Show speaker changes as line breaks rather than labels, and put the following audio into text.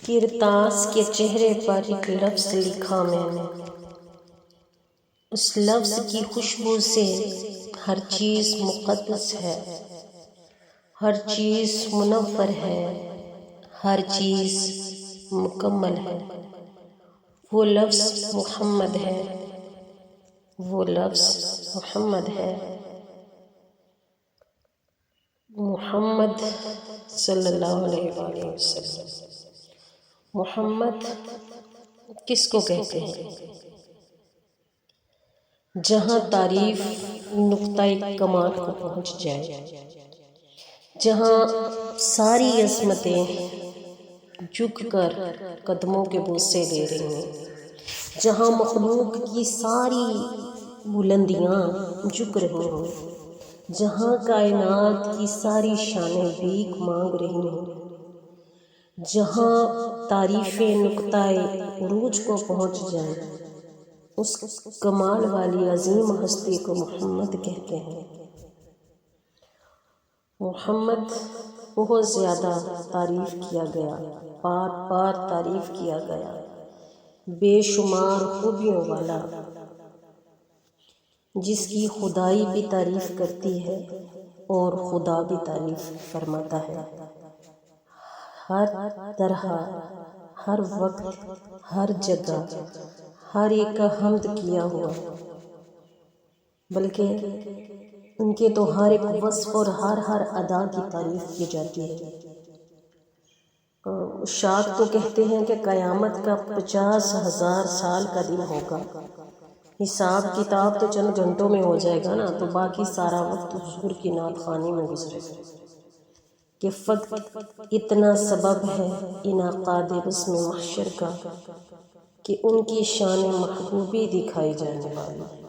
کرتاس کے چہرے پر ایک لفظ لکھا میں نے، اس لفظ کی خوشبو سے ہر چیز مقدس ہے، ہر چیز منور ہے، ہر چیز مکمل ہے۔ وہ لفظ محمد ہے، وہ لفظ محمد ہے، محمد صلی اللہ علیہ وآلہ وسلم۔ محمد کس کو کہتے ہیں؟ جہاں تعریف نقطۂ کمال کو پہنچ جائے، جہاں ساری عظمتیں جھک کر قدموں کے بوسے لے رہی ہیں، جہاں مخلوق کی ساری بلندیاں جھک رہی ہیں، جہاں کائنات کی ساری شانیں بھیک مانگ رہی ہیں، جہاں تعریفیں نقطۂ عروج کو پہنچ جائیں، اس کمال والی عظیم ہستی کو محمد کہتے ہیں۔ محمد بہت زیادہ تعریف کیا گیا، بار بار تعریف کیا گیا، بے شمار خوبیوں والا، جس کی خدائی بھی تعریف کرتی ہے اور خدا بھی تعریف فرماتا ہے۔ ہر طرح، ہر وقت، ہر جگہ، ہر ایک کا حمد کیا ہوا، بلکہ ان کے تو ہر ایک وصف اور ہر ادا کی تعریف کی جاتی ہے۔ شاعر تو کہتے ہیں کہ قیامت کا 50,000 سال کا دن ہوگا، حساب کتاب تو چند گھنٹوں میں ہو جائے گا نا، تو باقی سارا وقت حضور کی نعت خوانی میں گزرے گا، کہ فقط اتنا سبب ہے انعقاد بزم محشر کا کہ ان کی شان محبوبی دکھائی جانے والی۔